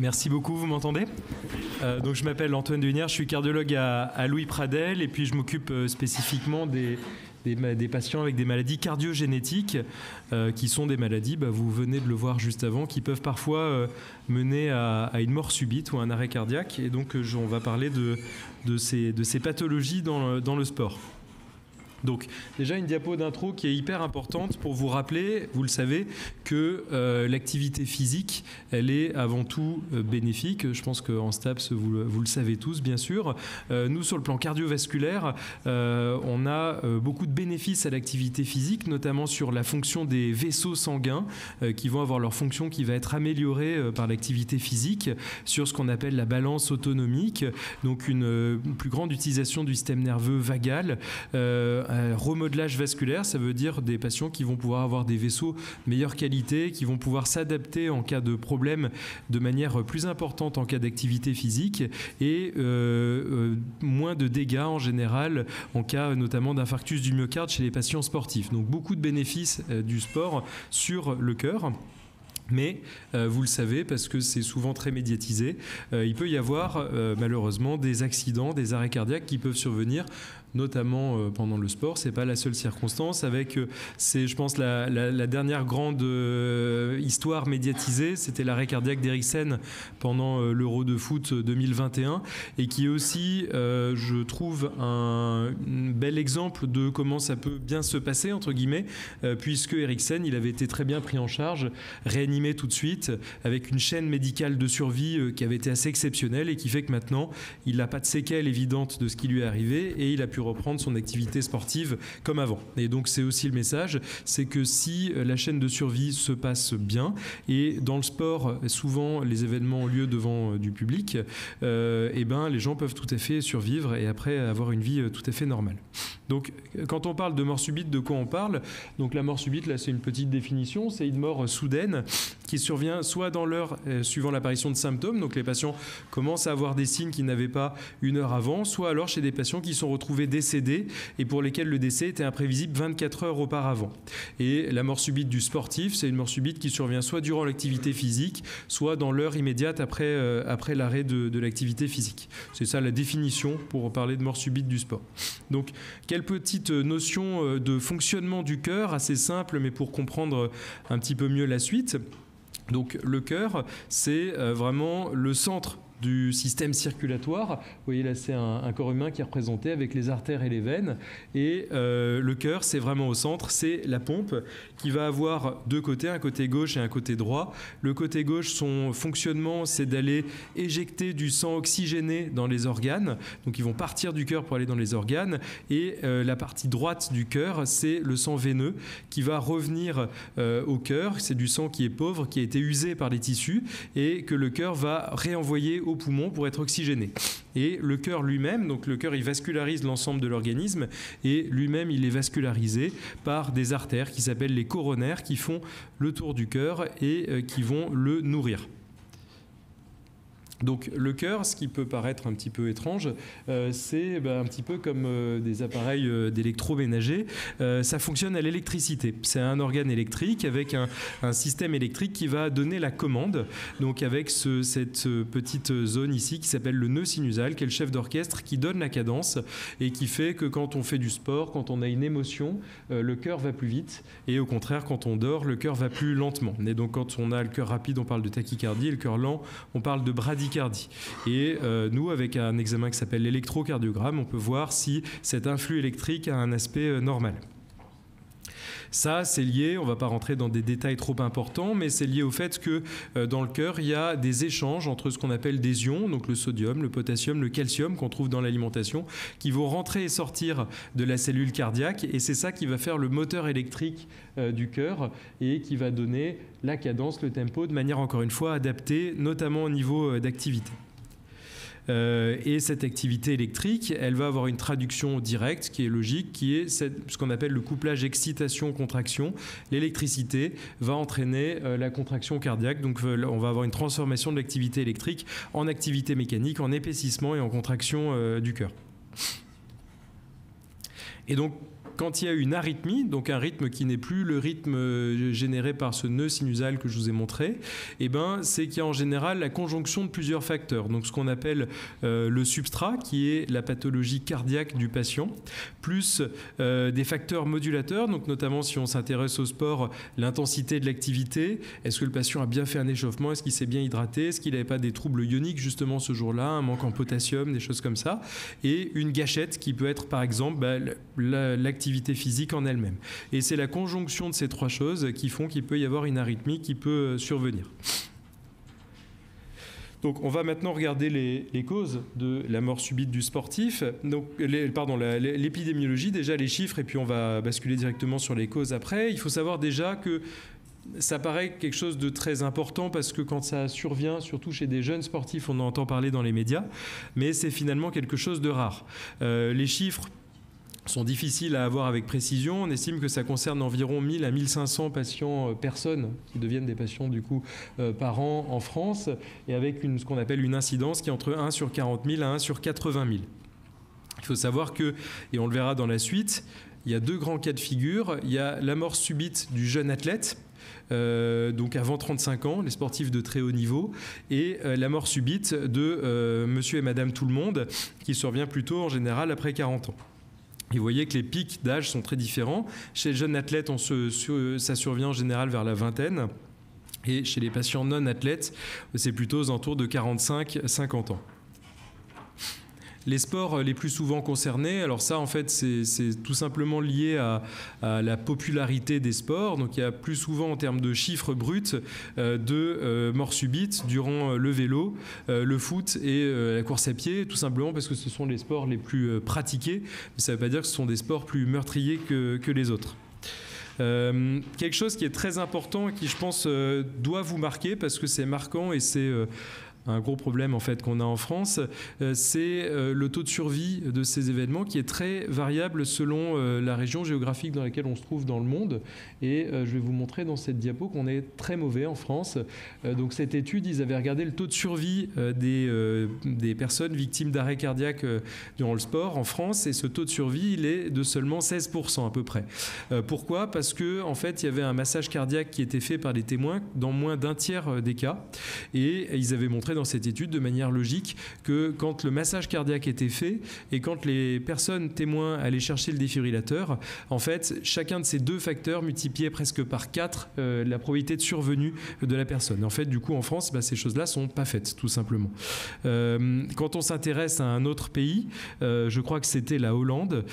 Merci beaucoup, vous m'entendez? Donc je m'appelle Antoine Dehunière, je suis cardiologue à Louis Pradel et puis je m'occupe spécifiquement des patients avec des maladies cardiogénétiques qui sont des maladies, vous venez de le voir juste avant, qui peuvent parfois mener à une mort subite ou à un arrêt cardiaque. Et donc on va parler de ces pathologies dans le sport. Donc déjà une diapo d'intro qui est hyper importante pour vous rappeler, vous le savez, que l'activité physique, elle est avant tout bénéfique. Je pense qu'en STAPS, vous le savez tous, bien sûr. Nous, sur le plan cardiovasculaire, on a beaucoup de bénéfices à l'activité physique, notamment sur la fonction des vaisseaux sanguins qui vont avoir leur fonction qui va être améliorée par l'activité physique, sur ce qu'on appelle la balance autonomique, donc une plus grande utilisation du système nerveux vagal, remodelage vasculaire, ça veut dire des patients qui vont pouvoir avoir des vaisseaux meilleure qualité, qui vont pouvoir s'adapter en cas de problème de manière plus importante en cas d'activité physique et moins de dégâts en général en cas notamment d'infarctus du myocarde chez les patients sportifs. Donc beaucoup de bénéfices du sport sur le cœur. Mais vous le savez, parce que c'est souvent très médiatisé, il peut y avoir malheureusement des accidents, des arrêts cardiaques qui peuvent survenir, notamment pendant le sport. C'est pas la seule circonstance. Avec, c'est, je pense, la dernière grande histoire médiatisée, c'était l'arrêt cardiaque d'Eriksen pendant l'Euro de foot 2021, et qui est aussi, je trouve, un bel exemple de comment ça peut bien se passer, entre guillemets, puisque Eriksen, il avait été très bien pris en charge, réanimé tout de suite, avec une chaîne médicale de survie qui avait été assez exceptionnelle et qui fait que maintenant, il n'a pas de séquelles évidentes de ce qui lui est arrivé et il a pu reprendre son activité sportive comme avant. Et donc, c'est aussi le message, c'est que si la chaîne de survie se passe bien, et dans le sport, souvent, les événements ont lieu devant du public, et ben, les gens peuvent tout à fait survivre et après avoir une vie tout à fait normale. Donc, quand on parle de mort subite, de quoi on parle? Donc, la mort subite, là, c'est une petite définition, c'est une mort soudaine qui survient soit dans l'heure suivant l'apparition de symptômes, donc les patients commencent à avoir des signes qu'ils n'avaient pas une heure avant, soit alors chez des patients qui sont retrouvés décédés et pour lesquels le décès était imprévisible 24 heures auparavant. Et la mort subite du sportif, c'est une mort subite qui survient soit durant l'activité physique, soit dans l'heure immédiate après l'arrêt de l'activité physique. C'est ça la définition pour parler de mort subite du sport. Donc, quelle petite notion de fonctionnement du cœur, assez simple, mais pour comprendre un petit peu mieux la suite. Donc le cœur, c'est vraiment le centre du système circulatoire. Vous voyez là, c'est un corps humain qui est représenté avec les artères et les veines. Et le cœur, c'est vraiment au centre, c'est la pompe qui va avoir deux côtés, un côté gauche et un côté droit. Le côté gauche, son fonctionnement, c'est d'aller éjecter du sang oxygéné dans les organes. Donc ils vont partir du cœur pour aller dans les organes. Et la partie droite du cœur, c'est le sang veineux qui va revenir au cœur. C'est du sang qui est pauvre, qui a été usé par les tissus et que le cœur va réenvoyer aux poumons pour être oxygéné. Et le cœur lui-même, donc le cœur il vascularise l'ensemble de l'organisme et lui-même il est vascularisé par des artères qui s'appellent les coronaires qui font le tour du cœur et qui vont le nourrir. Donc le cœur, ce qui peut paraître un petit peu étrange, c'est un petit peu comme des appareils d'électroménager. Ça fonctionne à l'électricité. C'est un organe électrique avec un système électrique qui va donner la commande. Donc avec cette petite zone ici qui s'appelle le nœud sinusal, qui est le chef d'orchestre qui donne la cadence et qui fait que quand on fait du sport, quand on a une émotion, le cœur va plus vite et au contraire, quand on dort, le cœur va plus lentement. Et donc quand on a le cœur rapide, on parle de tachycardie, et le cœur lent, on parle de bradycardie. Et nous, avec un examen qui s'appelle l'électrocardiogramme, on peut voir si cet influx électrique a un aspect normal. Ça, c'est lié, on ne va pas rentrer dans des détails trop importants, mais c'est lié au fait que dans le cœur, il y a des échanges entre ce qu'on appelle des ions, donc le sodium, le potassium, le calcium qu'on trouve dans l'alimentation, qui vont rentrer et sortir de la cellule cardiaque, et c'est ça qui va faire le moteur électrique du cœur et qui va donner la cadence, le tempo, de manière encore une fois adaptée, notamment au niveau d'activité. Et cette activité électrique, elle va avoir une traduction directe qui est logique, qui est ce qu'on appelle le couplage excitation-contraction. L'électricité va entraîner la contraction cardiaque, donc on va avoir une transformation de l'activité électrique en activité mécanique, en épaississement et en contraction du cœur. Et donc, quand il y a une arythmie, donc un rythme qui n'est plus le rythme généré par ce nœud sinusal que je vous ai montré, eh ben, c'est qu'il y a en général la conjonction de plusieurs facteurs. Donc ce qu'on appelle le substrat, qui est la pathologie cardiaque du patient, plus des facteurs modulateurs, donc notamment si on s'intéresse au sport, l'intensité de l'activité, est-ce que le patient a bien fait un échauffement, est-ce qu'il s'est bien hydraté, est-ce qu'il n'avait pas des troubles ioniques justement ce jour-là, un manque en potassium, des choses comme ça, et une gâchette qui peut être par exemple l'activité physique en elle-même. Et c'est la conjonction de ces trois choses qui font qu'il peut y avoir une arythmie qui peut survenir. Donc, on va maintenant regarder les causes de la mort subite du sportif. Donc, l'épidémiologie, déjà les chiffres, et puis on va basculer directement sur les causes après. Il faut savoir déjà que ça paraît quelque chose de très important parce que quand ça survient, surtout chez des jeunes sportifs, on en entend parler dans les médias, mais c'est finalement quelque chose de rare. Les chiffres sont difficiles à avoir avec précision. On estime que ça concerne environ 1000 à 1500 personnes qui deviennent des patients du coup par an en France, et avec ce qu'on appelle une incidence qui est entre 1 sur 40 000 à 1 sur 80 000. Il faut savoir que, et on le verra dans la suite, il y a deux grands cas de figure. Il y a la mort subite du jeune athlète, donc avant 35 ans, les sportifs de très haut niveau, et la mort subite de monsieur et madame tout le monde, qui survient plutôt en général après 40 ans. Et vous voyez que les pics d'âge sont très différents. Chez les jeunes athlètes, ça survient en général vers la vingtaine. Et chez les patients non athlètes, c'est plutôt aux alentours de 45-50 ans. Les sports les plus souvent concernés, alors ça en fait c'est tout simplement lié à la popularité des sports. Donc il y a plus souvent en termes de chiffres bruts de morts subites durant le vélo, le foot et la course à pied, tout simplement parce que ce sont les sports les plus pratiqués. Mais ça ne veut pas dire que ce sont des sports plus meurtriers que les autres. Quelque chose qui est très important et qui je pense doit vous marquer parce que c'est marquant et c'est un gros problème en fait qu'on a en France, c'est le taux de survie de ces événements qui est très variable selon la région géographique dans laquelle on se trouve dans le monde. Et je vais vous montrer dans cette diapo qu'on est très mauvais en France. Donc cette étude, ils avaient regardé le taux de survie des personnes victimes d'arrêt cardiaque durant le sport en France, et ce taux de survie, il est de seulement 16% à peu près. Pourquoi ? Parce que en fait, il y avait un massage cardiaque qui était fait par les témoins dans moins d'un tiers des cas, et ils avaient montré dans cette étude de manière logique que quand le massage cardiaque était fait et quand les personnes témoins allaient chercher le défibrillateur, en fait, chacun de ces deux facteurs multipliait presque par 4 la probabilité de survenue de la personne. En fait, du coup, en France, ces choses-là sont pas faites, tout simplement. Quand on s'intéresse à un autre pays, je crois que c'était la Hollande,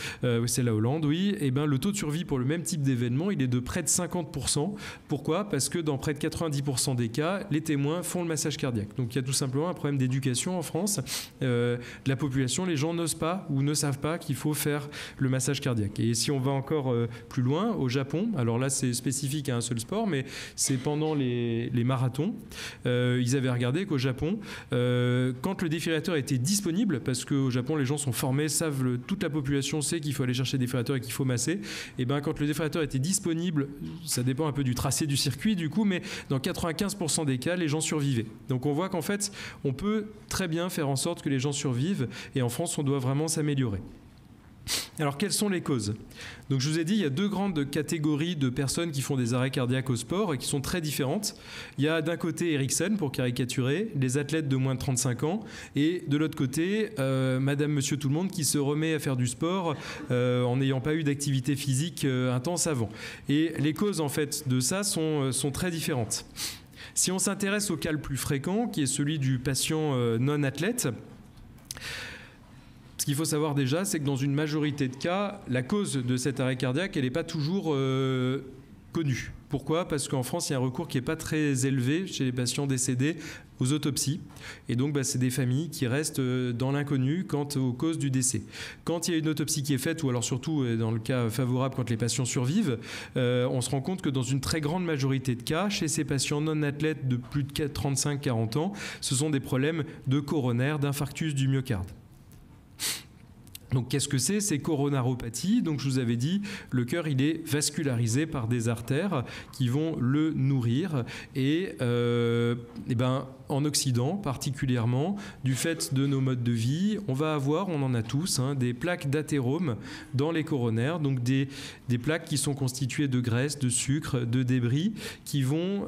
c'est la Hollande, oui, et le taux de survie pour le même type d'événement, il est de près de 50%. Pourquoi ? Parce que dans près de 90% des cas, les témoins font le massage cardiaque. Donc, il y a tout simplement un problème d'éducation en France de la population. Les gens n'osent pas ou ne savent pas qu'il faut faire le massage cardiaque. Et si on va encore plus loin, au Japon, alors là c'est spécifique à un seul sport, mais c'est pendant les marathons, ils avaient regardé qu'au Japon, quand le défibrillateur était disponible, parce qu'au Japon les gens sont formés, savent, toute la population sait qu'il faut aller chercher le défibrillateur et qu'il faut masser, et quand le défibrillateur était disponible, ça dépend un peu du tracé du circuit du coup, mais dans 95% des cas, les gens survivaient. Donc on voit qu'en fait, on peut très bien faire en sorte que les gens survivent, et en France, on doit vraiment s'améliorer. Alors, quelles sont les causes ? Donc, je vous ai dit, il y a deux grandes catégories de personnes qui font des arrêts cardiaques au sport et qui sont très différentes. Il y a d'un côté Eriksen, pour caricaturer, les athlètes de moins de 35 ans, et de l'autre côté, madame, monsieur, tout le monde qui se remet à faire du sport en n'ayant pas eu d'activité physique intense avant. Et les causes, en fait, de ça sont très différentes. Si on s'intéresse au cas le plus fréquent, qui est celui du patient non athlète, ce qu'il faut savoir déjà, c'est que dans une majorité de cas, la cause de cet arrêt cardiaque, elle n'est pas toujours connue. Pourquoi ? Parce qu'en France, il y a un recours qui n'est pas très élevé chez les patients décédés aux autopsies. Et donc, c'est des familles qui restent dans l'inconnu quant aux causes du décès. Quand il y a une autopsie qui est faite, ou alors surtout dans le cas favorable quand les patients survivent, on se rend compte que dans une très grande majorité de cas, chez ces patients non athlètes de plus de 35-40 ans, ce sont des problèmes de coronaire, d'infarctus du myocarde. Donc qu'est-ce que c'est ? C'est coronaropathie. Donc je vous avais dit, le cœur il est vascularisé par des artères qui vont le nourrir, et en Occident particulièrement, du fait de nos modes de vie, on va avoir, on en a tous, des plaques d'athérome dans les coronaires, donc des plaques qui sont constituées de graisse, de sucre, de débris, qui vont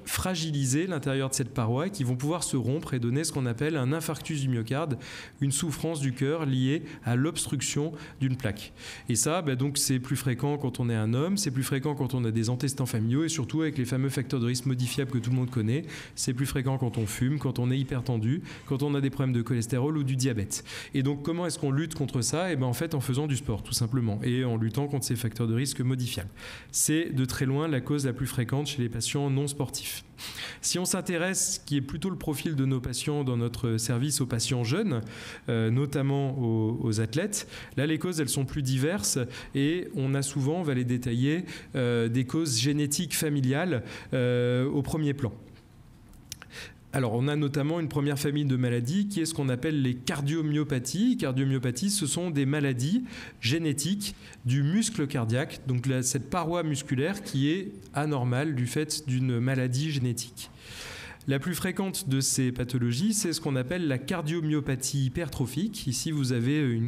fragiliser l'intérieur de cette paroi et qui vont pouvoir se rompre et donner ce qu'on appelle un infarctus du myocarde, une souffrance du cœur liée à l'obstruction d'une plaque. Et ça, donc c'est plus fréquent quand on est un homme, c'est plus fréquent quand on a des antécédents familiaux et surtout avec les fameux facteurs de risque modifiables que tout le monde connaît. C'est plus fréquent quand on fume, quand on est hypertendu, quand on a des problèmes de cholestérol ou du diabète. Et donc comment est-ce qu'on lutte contre ça ? En fait en faisant du sport tout simplement et en luttant contre ces facteurs de risque modifiables. C'est de très loin la cause la plus fréquente chez les patients non sportifs. Si on s'intéresse, qui est plutôt le profil de nos patients dans notre service aux patients jeunes, notamment aux athlètes, là les causes elles sont plus diverses et on a souvent, on va les détailler, des causes génétiques familiales au premier plan. Alors, on a notamment une première famille de maladies qui est ce qu'on appelle les cardiomyopathies. Cardiomyopathies, ce sont des maladies génétiques du muscle cardiaque, donc cette paroi musculaire qui est anormale du fait d'une maladie génétique. La plus fréquente de ces pathologies, c'est ce qu'on appelle la cardiomyopathie hypertrophique. Ici, vous avez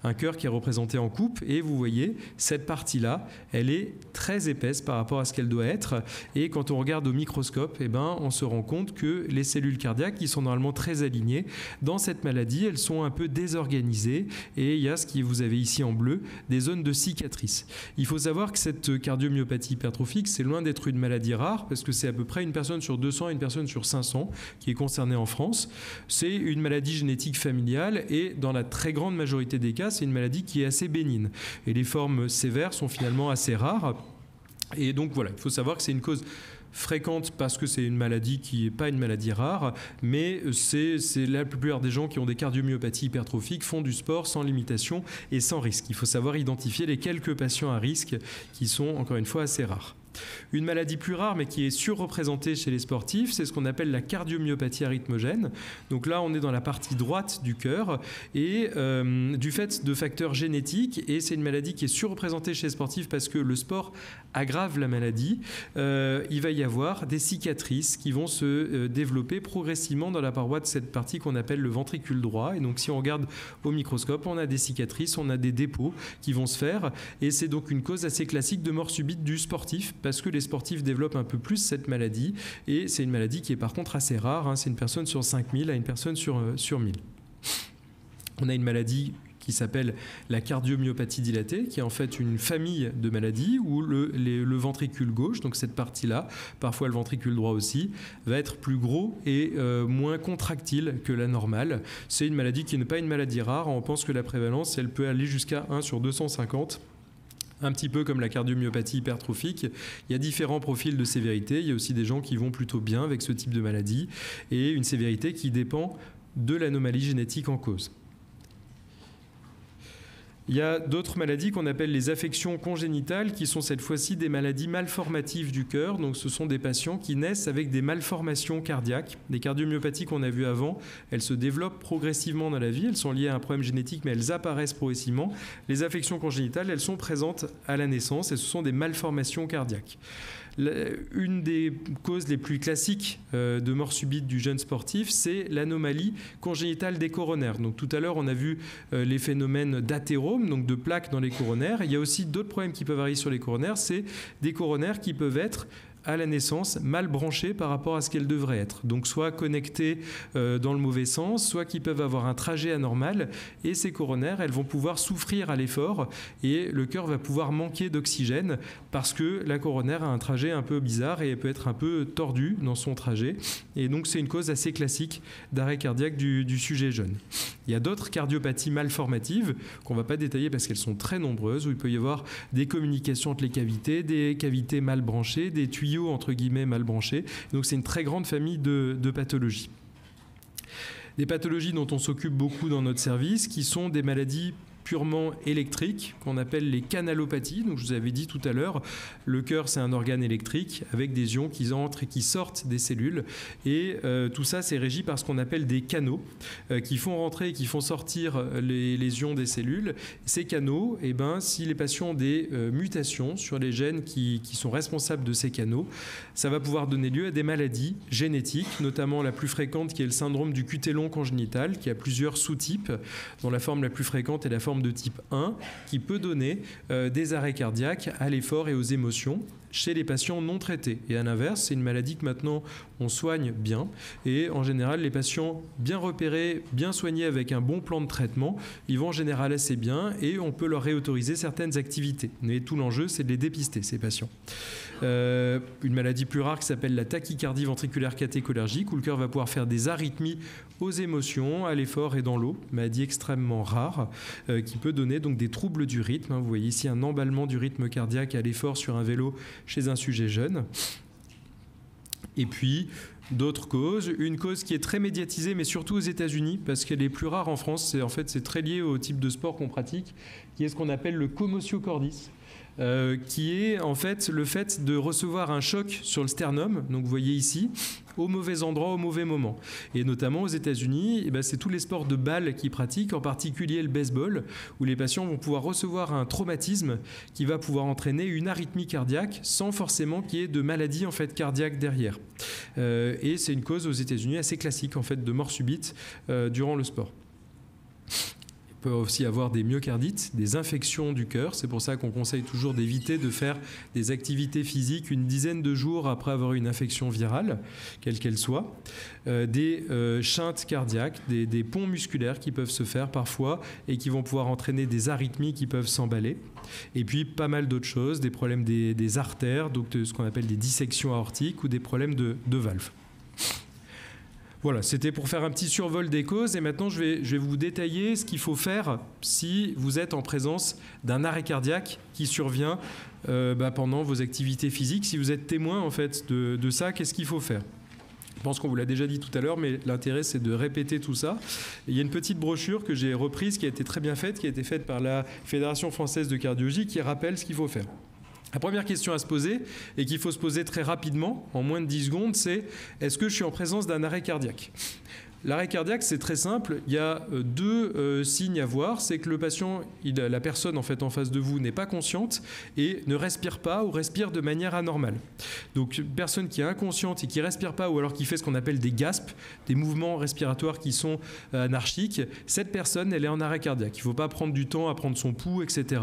un cœur qui est représenté en coupe et vous voyez, cette partie-là, elle est très épaisse par rapport à ce qu'elle doit être. Et quand on regarde au microscope, on se rend compte que les cellules cardiaques, qui sont normalement très alignées, dans cette maladie, elles sont un peu désorganisées et il y a ce que vous avez ici en bleu, des zones de cicatrices. Il faut savoir que cette cardiomyopathie hypertrophique, c'est loin d'être une maladie rare parce que c'est à peu près une personne sur 200 une personne sur 500 qui est concernée en France. C'est une maladie génétique familiale et dans la très grande majorité des cas, c'est une maladie qui est assez bénigne. Et les formes sévères sont finalement assez rares. Et donc voilà, il faut savoir que c'est une cause fréquente parce que c'est une maladie qui n'est pas une maladie rare, mais c'est la plupart des gens qui ont des cardiomyopathies hypertrophiques font du sport sans limitation et sans risque. Il faut savoir identifier les quelques patients à risque qui sont encore une fois assez rares. Une maladie plus rare mais qui est surreprésentée chez les sportifs, c'est ce qu'on appelle la cardiomyopathie arythmogène. Donc là, on est dans la partie droite du cœur et du fait de facteurs génétiques, et c'est une maladie qui est surreprésentée chez les sportifs parce que le sport aggrave la maladie, il va y avoir des cicatrices qui vont se développer progressivement dans la paroi de cette partie qu'on appelle le ventricule droit. Et donc si on regarde au microscope, on a des cicatrices, on a des dépôts qui vont se faire et c'est donc une cause assez classique de mort subite du sportif parce que les sportifs développent un peu plus cette maladie et c'est une maladie qui est par contre assez rare, c'est une personne sur 5000 à une personne sur 1000. On a une maladie qui s'appelle la cardiomyopathie dilatée, qui est en fait une famille de maladies où le ventricule gauche, donc cette partie-là, parfois le ventricule droit aussi, va être plus gros et moins contractile que la normale. C'est une maladie qui n'est pas une maladie rare, on pense que la prévalence, elle peut aller jusqu'à 1 sur 250. Un petit peu comme la cardiomyopathie hypertrophique, il y a différents profils de sévérité. Il y a aussi des gens qui vont plutôt bien avec ce type de maladie et une sévérité qui dépend de l'anomalie génétique en cause. Il y a d'autres maladies qu'on appelle les affections congénitales qui sont cette fois-ci des maladies malformatives du cœur. Donc ce sont des patients qui naissent avec des malformations cardiaques. Les cardiomyopathies qu'on a vues avant, elles se développent progressivement dans la vie. Elles sont liées à un problème génétique mais elles apparaissent progressivement. Les affections congénitales, elles sont présentes à la naissance et ce sont des malformations cardiaques. Une des causes les plus classiques de mort subite du jeune sportif, c'est l'anomalie congénitale des coronaires. Donc tout à l'heure, on a vu les phénomènes d'athérome, donc de plaques dans les coronaires. Il y a aussi d'autres problèmes qui peuvent arriver sur les coronaires, c'est des coronaires qui peuvent être à la naissance mal branchées par rapport à ce qu'elles devraient être. Donc soit connectées dans le mauvais sens, soit qui peuvent avoir un trajet anormal et ces coronaires, elles vont pouvoir souffrir à l'effort et le cœur va pouvoir manquer d'oxygène parce que la coronaire a un trajet un peu bizarre et elle peut être un peu tordue dans son trajet et donc c'est une cause assez classique d'arrêt cardiaque du sujet jeune. Il y a d'autres cardiopathies malformatives qu'on ne va pas détailler parce qu'elles sont très nombreuses où il peut y avoir des communications entre les cavités, des cavités mal branchées, des tuyaux entre guillemets mal branchés. Donc c'est une très grande famille de pathologies. Des pathologies dont on s'occupe beaucoup dans notre service qui sont des maladies purement électriques qu'on appelle les canalopathies. Donc je vous avais dit tout à l'heure, le cœur c'est un organe électrique avec des ions qui entrent et qui sortent des cellules et tout ça c'est régi par ce qu'on appelle des canaux qui font rentrer et qui font sortir les ions des cellules. Ces canaux, eh ben, si les patients ont des mutations sur les gènes qui sont responsables de ces canaux, ça va pouvoir donner lieu à des maladies génétiques, notamment la plus fréquente qui est le syndrome du QT long congénital qui a plusieurs sous-types dont la forme la plus fréquente est la forme de type 1 qui peut donner des arrêts cardiaques à l'effort et aux émotions chez les patients non traités. Et à l'inverse, c'est une maladie que maintenant on soigne bien. Et en général, les patients bien repérés, bien soignés avec un bon plan de traitement, ils vont en général assez bien et on peut leur réautoriser certaines activités. Mais tout l'enjeu, c'est de les dépister, ces patients. Une maladie plus rare qui s'appelle la tachycardie ventriculaire catécholergique, où le cœur va pouvoir faire des arythmies aux émotions, à l'effort et dans l'eau, maladie extrêmement rare qui peut donner donc des troubles du rythme. Vous voyez ici un emballement du rythme cardiaque à l'effort sur un vélo chez un sujet jeune. Et puis d'autres causes, une cause qui est très médiatisée mais surtout aux États-Unis parce qu'elle est plus rare en France, c'est très lié au type de sport qu'on pratique, qui est ce qu'on appelle le commotio cordis. Qui est en fait le fait de recevoir un choc sur le sternum, donc vous voyez ici, au mauvais endroit, au mauvais moment. Et notamment aux États-Unis, eh ben, c'est tous les sports de balle qu'ils pratiquent, en particulier le baseball, où les patients vont pouvoir recevoir un traumatisme qui va pouvoir entraîner une arythmie cardiaque sans forcément qu'il y ait de maladie en fait, cardiaque derrière. Et c'est une cause aux États-Unis assez classique en fait, de mort subite durant le sport. Il peut aussi avoir des myocardites, des infections du cœur. C'est pour ça qu'on conseille toujours d'éviter de faire des activités physiques une dizaine de jours après avoir eu une infection virale, quelle qu'elle soit. Des shunts cardiaques, des ponts musculaires qui peuvent se faire parfois et qui vont pouvoir entraîner des arythmies qui peuvent s'emballer. Et puis pas mal d'autres choses, des problèmes des artères, donc ce qu'on appelle des dissections aortiques ou des problèmes de valves. Voilà, c'était pour faire un petit survol des causes et maintenant je vais vous détailler ce qu'il faut faire si vous êtes en présence d'un arrêt cardiaque qui survient pendant vos activités physiques. Si vous êtes témoin en fait de ça, qu'est-ce qu'il faut faire ? Je pense qu'on vous l'a déjà dit tout à l'heure, mais l'intérêt, c'est de répéter tout ça. Et il y a une petite brochure que j'ai reprise, qui a été très bien faite, qui a été faite par la Fédération française de cardiologie, qui rappelle ce qu'il faut faire. La première question à se poser, et qu'il faut se poser très rapidement, en moins de 10 secondes, c'est « Est-ce que je suis en présence d'un arrêt cardiaque ?» L'arrêt cardiaque, c'est très simple. Il y a deux signes à voir. C'est que le patient, la personne en fait en face de vous n'est pas consciente et ne respire pas ou respire de manière anormale. Donc, une personne qui est inconsciente et qui ne respire pas ou alors qui fait ce qu'on appelle des gaspes, des mouvements respiratoires qui sont anarchiques, cette personne, elle est en arrêt cardiaque. Il ne faut pas prendre du temps à prendre son pouls, etc.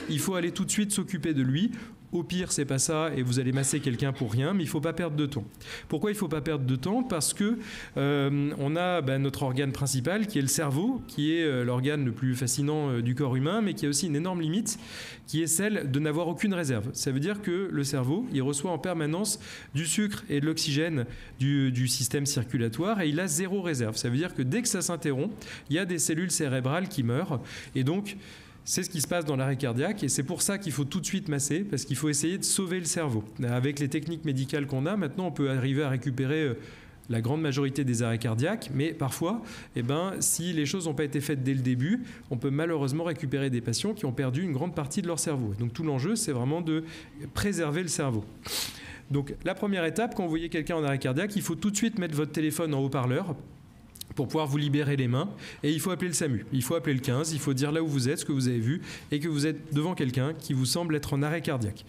Il faut aller tout de suite s'occuper de lui. Au pire, c'est pas ça et vous allez masser quelqu'un pour rien, mais il ne faut pas perdre de temps. Pourquoi il ne faut pas perdre de temps ? Parce que on a notre organe principal qui est le cerveau, qui est l'organe le plus fascinant du corps humain, mais qui a aussi une énorme limite, qui est celle de n'avoir aucune réserve. Ça veut dire que le cerveau, il reçoit en permanence du sucre et de l'oxygène du système circulatoire et il a zéro réserve. Ça veut dire que dès que ça s'interrompt, il y a des cellules cérébrales qui meurent et donc c'est ce qui se passe dans l'arrêt cardiaque et c'est pour ça qu'il faut tout de suite masser parce qu'il faut essayer de sauver le cerveau. Avec les techniques médicales qu'on a, maintenant on peut arriver à récupérer la grande majorité des arrêts cardiaques, mais parfois, si les choses n'ont pas été faites dès le début, on peut malheureusement récupérer des patients qui ont perdu une grande partie de leur cerveau. Donc tout l'enjeu, c'est vraiment de préserver le cerveau. Donc la première étape, quand vous voyez quelqu'un en arrêt cardiaque, il faut tout de suite mettre votre téléphone en haut-parleur pour pouvoir vous libérer les mains et il faut appeler le SAMU, il faut appeler le 15, il faut dire là où vous êtes, ce que vous avez vu et que vous êtes devant quelqu'un qui vous semble être en arrêt cardiaque.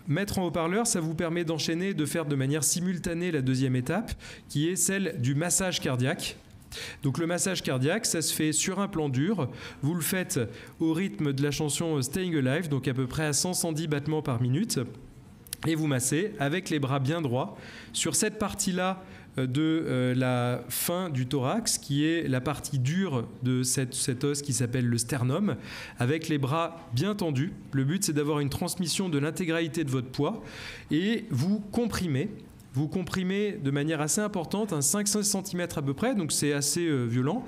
Mettre en haut-parleur, ça vous permet d'enchaîner, de faire de manière simultanée la deuxième étape qui est celle du massage cardiaque. Donc le massage cardiaque, ça se fait sur un plan dur, vous le faites au rythme de la chanson Staying Alive, donc à peu près à 100-110 battements par minute et vous massez avec les bras bien droits sur cette partie-là de la fin du thorax, qui est la partie dure de cet os qui s'appelle le sternum, avec les bras bien tendus. Le but, c'est d'avoir une transmission de l'intégralité de votre poids et vous comprimez de manière assez importante, un 5 cm à peu près, donc c'est assez violent.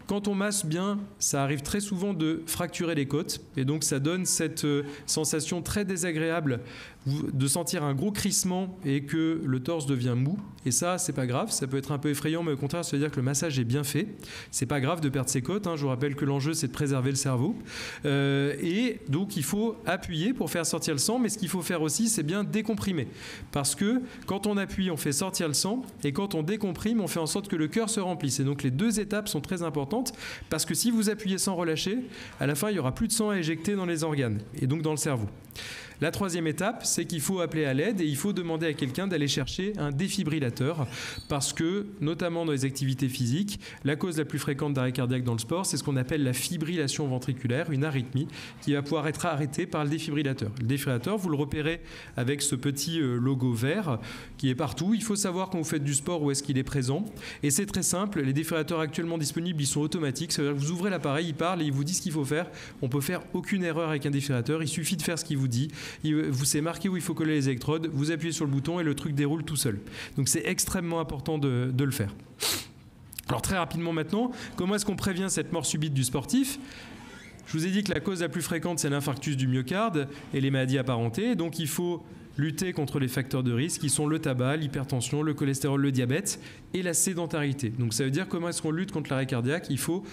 Quand on masse bien, ça arrive très souvent de fracturer les côtes et donc ça donne cette sensation très désagréable de sentir un gros crissement et que le torse devient mou. Et ça, c'est pas grave. Ça peut être un peu effrayant, mais au contraire, ça veut dire que le massage est bien fait. C'est pas grave de perdre ses côtes. Je vous rappelle que l'enjeu, c'est de préserver le cerveau. Et donc, il faut appuyer pour faire sortir le sang. Mais ce qu'il faut faire aussi, c'est bien décomprimer. Parce que quand on appuie, on fait sortir le sang. Et quand on décomprime, on fait en sorte que le cœur se remplisse. Et donc, les deux étapes sont très importantes. Parce que si vous appuyez sans relâcher, à la fin, il n'y aura plus de sang à éjecter dans les organes. Et donc, dans le cerveau. La troisième étape, c'est qu'il faut appeler à l'aide et il faut demander à quelqu'un d'aller chercher un défibrillateur parce que, notamment dans les activités physiques, la cause la plus fréquente d'arrêt cardiaque dans le sport, c'est ce qu'on appelle la fibrillation ventriculaire, une arythmie qui va pouvoir être arrêtée par le défibrillateur. Le défibrillateur, vous le repérez avec ce petit logo vert qui est partout. Il faut savoir quand vous faites du sport où est-ce qu'il est présent. Et c'est très simple, les défibrillateurs actuellement disponibles, ils sont automatiques. Ça veut dire que vous ouvrez l'appareil, il parle et il vous dit ce qu'il faut faire. On peut faire aucune erreur avec un défibrillateur, il suffit de faire ce qu'il vous dit. Vous c'est marqué où il faut coller les électrodes, vous appuyez sur le bouton et le truc déroule tout seul. Donc c'est extrêmement important de le faire. Alors très rapidement maintenant, comment est-ce qu'on prévient cette mort subite du sportif ? Je vous ai dit que la cause la plus fréquente, c'est l'infarctus du myocarde et les maladies apparentées. Donc il faut lutter contre les facteurs de risque qui sont le tabac, l'hypertension, le cholestérol, le diabète et la sédentarité. Donc ça veut dire comment est-ce qu'on lutte contre l'arrêt cardiaque ? Il faut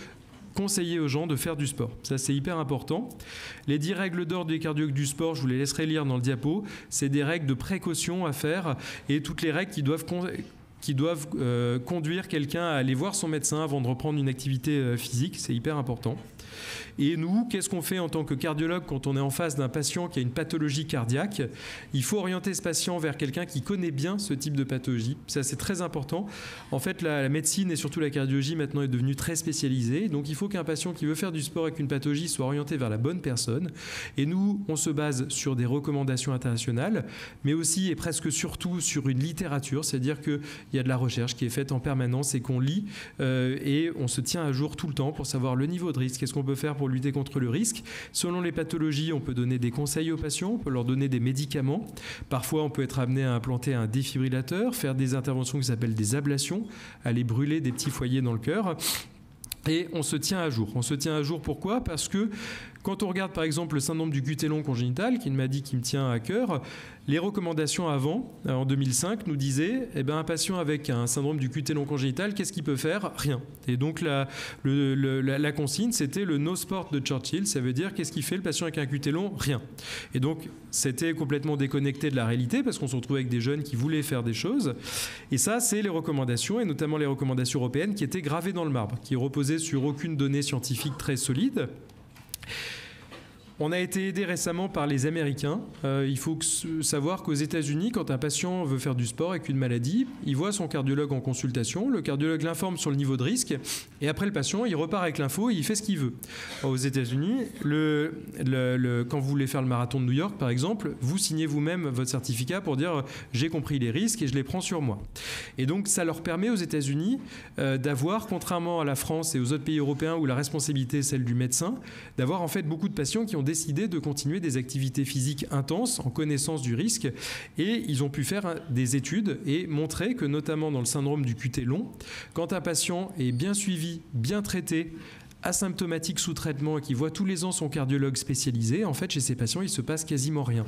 conseiller aux gens de faire du sport. Ça, c'est hyper important. Les 10 règles d'or des cardiologues du sport, je vous les laisserai lire dans le diapo. C'est des règles de précaution à faire et toutes les règles qui doivent conduire quelqu'un à aller voir son médecin avant de reprendre une activité physique. C'est hyper important. Et nous, qu'est-ce qu'on fait en tant que cardiologue quand on est en face d'un patient qui a une pathologie cardiaque ? Il faut orienter ce patient vers quelqu'un qui connaît bien ce type de pathologie. Ça, c'est très important. En fait, la médecine et surtout la cardiologie maintenant est devenue très spécialisée. Donc, il faut qu'un patient qui veut faire du sport avec une pathologie soit orienté vers la bonne personne. Et nous, on se base sur des recommandations internationales, mais aussi et presque surtout sur une littérature. C'est-à-dire qu'il y a de la recherche qui est faite en permanence et qu'on lit et on se tient à jour tout le temps pour savoir le niveau de risque. Qu'est-ce qu'on peut faire pour lutter contre le risque. Selon les pathologies, on peut donner des conseils aux patients, on peut leur donner des médicaments. Parfois, on peut être amené à implanter un défibrillateur, faire des interventions qui s'appellent des ablations, aller brûler des petits foyers dans le cœur. Et on se tient à jour. On se tient à jour pourquoi ? Parce que quand on regarde par exemple le syndrome du QT long congénital, qui est une maladie qui me tient à cœur, les recommandations avant, en 2005, nous disaient un patient avec un syndrome du QT long congénital, qu'est-ce qu'il peut faire ? Rien. Et donc la consigne, c'était le no sport de Churchill. Ça veut dire qu'est-ce qu'il fait le patient avec un QT long ? Rien. Et donc c'était complètement déconnecté de la réalité parce qu'on se retrouvait avec des jeunes qui voulaient faire des choses. Et ça, c'est les recommandations, et notamment les recommandations européennes qui étaient gravées dans le marbre, qui reposaient sur aucune donnée scientifique très solide. On a été aidé récemment par les Américains. Il faut savoir qu'aux États-Unis, quand un patient veut faire du sport avec une maladie, il voit son cardiologue en consultation, le cardiologue l'informe sur le niveau de risque, et après le patient, il repart avec l'info et il fait ce qu'il veut. Aux États-Unis, quand vous voulez faire le marathon de New York, par exemple, vous signez vous-même votre certificat pour dire « j'ai compris les risques et je les prends sur moi ». Et donc, ça leur permet aux États-Unis d'avoir, contrairement à la France et aux autres pays européens où la responsabilité est celle du médecin, d'avoir en fait beaucoup de patients qui ont décidé de continuer des activités physiques intenses en connaissance du risque, et ils ont pu faire des études et montrer que notamment dans le syndrome du QT long, quand un patient est bien suivi, bien traité, asymptomatique sous traitement et qui voit tous les ans son cardiologue spécialisé, en fait chez ces patients il se passe quasiment rien.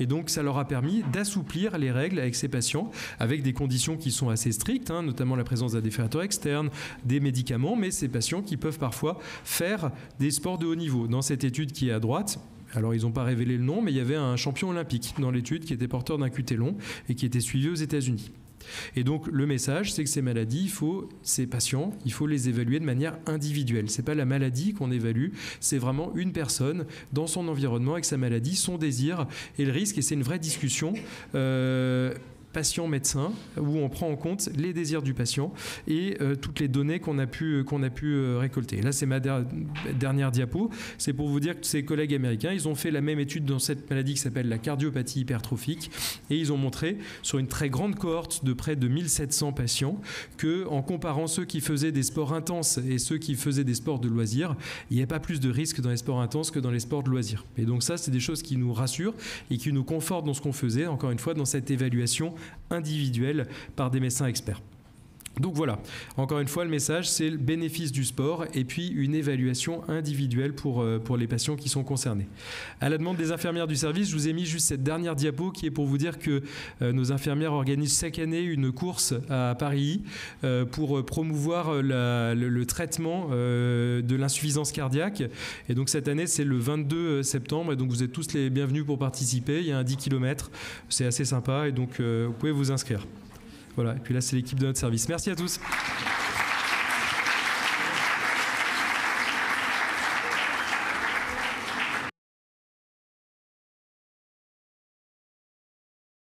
Et donc ça leur a permis d'assouplir les règles avec ces patients avec des conditions qui sont assez strictes, notamment la présence d'un défibrillateur externe, des médicaments, mais ces patients qui peuvent parfois faire des sports de haut niveau. Dans cette étude qui est à droite, alors ils n'ont pas révélé le nom, mais il y avait un champion olympique dans l'étude qui était porteur d'un QT long et qui était suivi aux États-Unis. Et donc le message, c'est que ces maladies, ces patients, il faut les évaluer de manière individuelle. C'est pas la maladie qu'on évalue, c'est vraiment une personne dans son environnement avec sa maladie, son désir et le risque. Et c'est une vraie discussion patient-médecin où on prend en compte les désirs du patient et toutes les données qu'on a pu récolter. Là, c'est ma dernière diapo. C'est pour vous dire que ces collègues américains, ils ont fait la même étude dans cette maladie qui s'appelle la cardiopathie hypertrophique et ils ont montré sur une très grande cohorte de près de 1700 patients qu'en comparant ceux qui faisaient des sports intenses et ceux qui faisaient des sports de loisirs, il n'y a pas plus de risques dans les sports intenses que dans les sports de loisirs. Et donc ça, c'est des choses qui nous rassurent et qui nous confortent dans ce qu'on faisait, encore une fois, dans cette évaluation individuelle par des médecins experts. Donc voilà, encore une fois, le message, c'est le bénéfice du sport et puis une évaluation individuelle pour les patients qui sont concernés. À la demande des infirmières du service, je vous ai mis juste cette dernière diapo qui est pour vous dire que nos infirmières organisent chaque année une course à Paris pour promouvoir le traitement de l'insuffisance cardiaque. Et donc cette année, c'est le 22 septembre et donc vous êtes tous les bienvenus pour participer. Il y a un 10 km, c'est assez sympa et donc vous pouvez vous inscrire. Voilà, et puis là, c'est l'équipe de notre service. Merci à tous.